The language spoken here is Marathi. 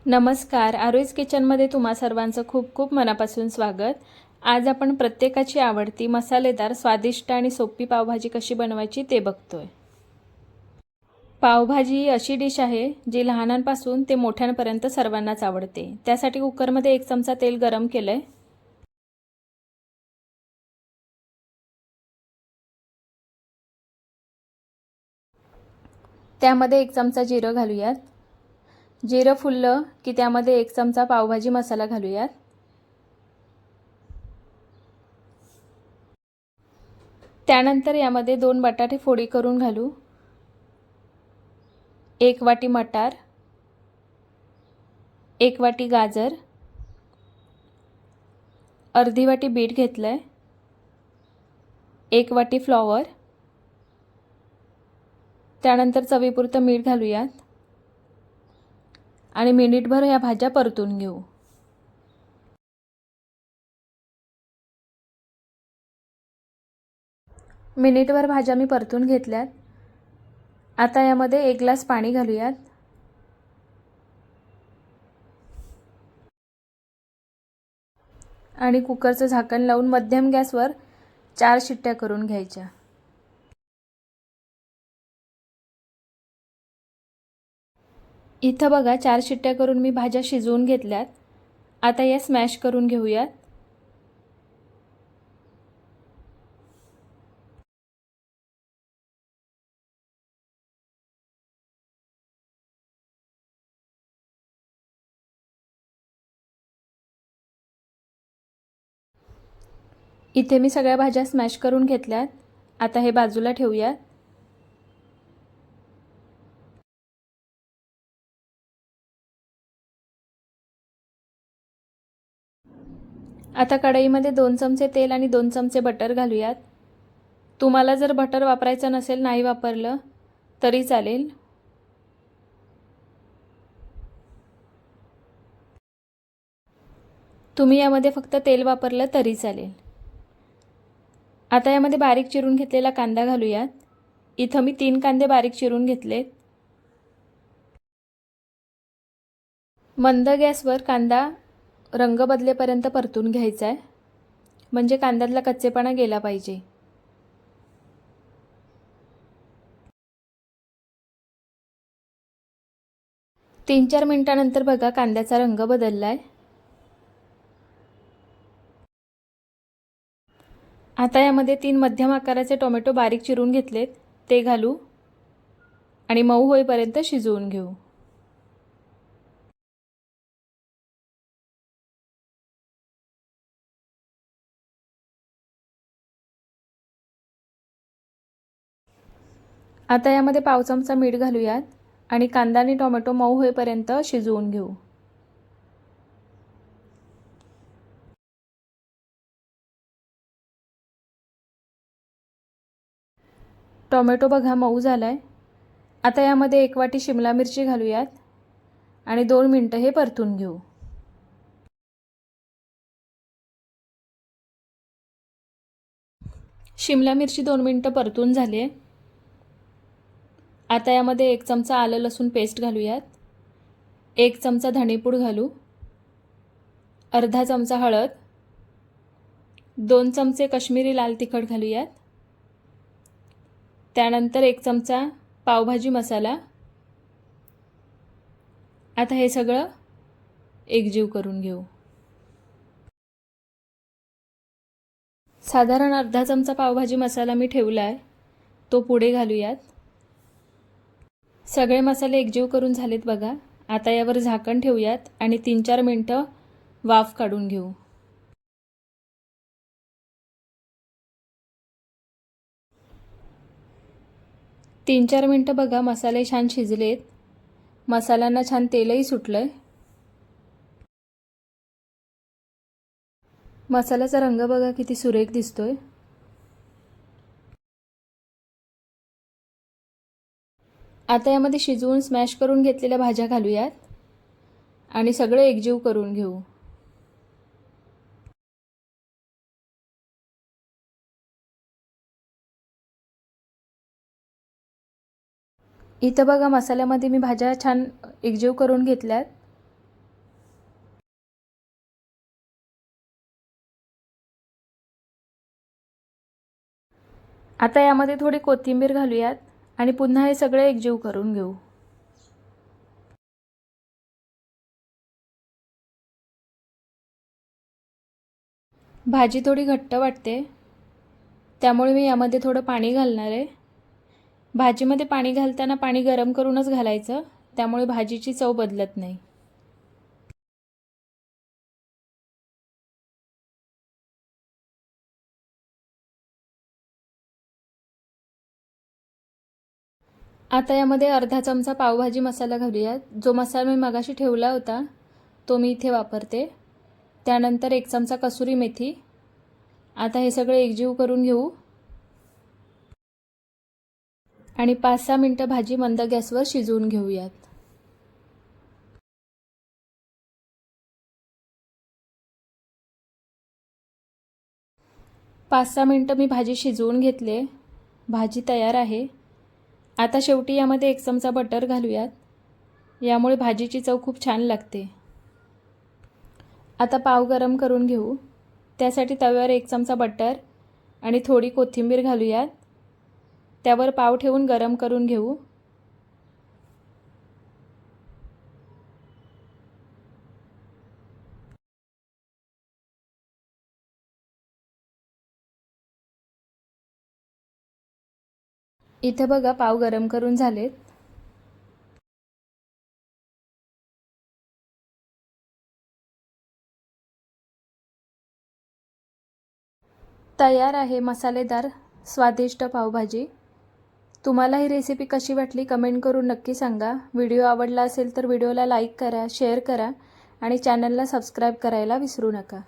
नमस्कार. आरोहीज किचनमध्ये तुम्हा सर्वांचं खूप खूप मनापासून स्वागत. आज आपण प्रत्येकाची आवडती मसालेदार स्वादिष्ट आणि सोपी पावभाजी कशी बनवायची ते बघतोय. पावभाजी ही अशी डिश आहे जी लहानांपासून ते मोठ्यांपर्यंत सर्वांनाच आवडते. त्यासाठी कुकरमध्ये 1 चमचा तेल गरम केलंय. त्यामध्ये 1 चमचा जिरं घालूयात. जिरं फुललं की त्यामध्ये 1 चमचा पावभाजी मसाला घालूयात. त्यानंतर यामध्ये 2 बटाटे फोडी करून घालू. 1 वाटी मटार, 1 वाटी गाजर, अर्धी वाटी बीट घेतलंय, 1 वाटी फ्लॉवर. त्यानंतर चवीपुरतं मीठ घालूयात आणि मिनिटभर या भाज्या परतून घेऊ. मिनिटभर भाज्या मी परतून घेतल्यात. आता यामध्ये 1 ग्लास पाणी घालूयात. आणि कुकरचं झाकण लावून मध्यम गॅसवर 4 शिट्ट्या करून घ्यायच्या. इथं बघा 4 शिट्ट्या करून मी भाज्या शिजवून घेतल्यात. आता या स्मॅश करून घेऊयात. इथे मी सगळ्या भाज्या स्मॅश करून घेतल्यात. आता हे बाजूला ठेवूयात. आता कढईमध्ये 2 चमचे तेल आणि 2 चमचे बटर घालूयात. तुम्हाला जर बटर वापरायचं नसेल, नाही वापरलं तरी चालेल. तुम्ही यामध्ये फक्त तेल वापरलं तरी चालेल. आता यामध्ये बारीक चिरून घेतलेला कांदा घालूयात. इथं मी 3 कांदे बारीक चिरून घेतलेत. मंद गॅसवर कांदा रंग बदलेपर्यंत परतून घ्यायचा आहे, म्हणजे कांद्यातला कच्चेपणा गेला पाहिजे. तीन 4 मिनिटांनंतर बघा कांद्याचा रंग बदललाय. आता यामध्ये 3 मध्यम आकाराचे टोमॅटो बारीक चिरून घेतलेत, ते घालू आणि मऊ होईपर्यंत शिजवून घेऊ. आता यामध्ये पाव चमचा मीठ घालूयात आणि कांदा आणि टोमॅटो मऊ होईपर्यंत शिजवून घेऊ. टोमॅटो बघा मऊ झालाय. आता यामध्ये 1 वाटी शिमला मिरची घालूयात आणि 2 मिनिटं हे परतून घेऊ. शिमला मिरची 2 मिनिटं परतून झाली आहे. आता यामध्ये 1 चमचा आलं लसूण पेस्ट घालूयात. 1 चमचा धणेपूड घालू. अर्धा चमचा हळद, 2 चमचे काश्मीरी लाल तिखट घालूयात. त्यानंतर 1 चमचा पावभाजी मसाला. आता हे सगळं एकजीव करून घेऊ. साधारण अर्धा चमचा पावभाजी मसाला मी ठेवला आहे, तो पुढे घालूयात. सगळे मसाले एकजीव करून झालेत बघा. आता यावर झाकण ठेवूयात आणि 3-4 मिनिटं वाफ काढून घेऊ. तीन 4 मिनिटं बघा मसाले छान शिजलेत. मसाल्यांना छान तेलही सुटलंय. मसाल्याचा रंग बघा किती सुरेख दिसतोय. आता यामध्ये शिजवून स्मॅश करून घेतलेल्या भाज्या घालूयात आणि सगळे एकजीव करून घेऊ. इथं बघा मसाल्यामध्ये मी भाज्या छान एकजीव करून घेतल्यात. आता यामध्ये थोडी कोथिंबीर घालूयात आणि पुन्हा हे सगळे एकजीव करून घेऊ. भाजी थोडी घट्ट वाटते, त्यामुळे मी यामध्ये थोडं पाणी घालणार आहे. भाजीमध्ये पाणी घालताना पाणी गरम करूनच घालायचं, त्यामुळे भाजीची चव बदलत नाही. आता यामध्ये अर्धा चमचा पावभाजी मसाला घालूयात. जो मसाला मी मगाशी ठेवला होता तो मी इथे वापरते. त्यानंतर 1 चमचा कसुरी मेथी. आता हे सगळे एकजीव करून घेऊ आणि 5-6 मिनिटं भाजी मंद गॅसवर शिजवून घेऊयात. पाच 6 मिनिटं मी भाजी शिजवून घेतले. भाजी तयार आहे. आता शेवटी यामध्ये 1 चमचा बटर घालूयात. यामुळे भाजीची चव खूप छान लागते. आता पाव गरम करून घेऊ. त्यासाठी तव्यावर 1 चमचा बटर आणि थोडी कोथिंबीर घालूयात. त्यावर पाव ठेवून गरम करून घेऊ. इथे बघा पाव गरम करून झालेत. तयार आहे मसालेदार स्वादिष्ट पावभाजी. तुम्हाला ही रेसिपी कशी वाटली कमेंट करून नक्की सांगा. व्हिडिओ आवडला असेल तर व्हिडिओला लाईक करा, शेअर करा आणि चॅनलला सबस्क्राईब करायला विसरू नका.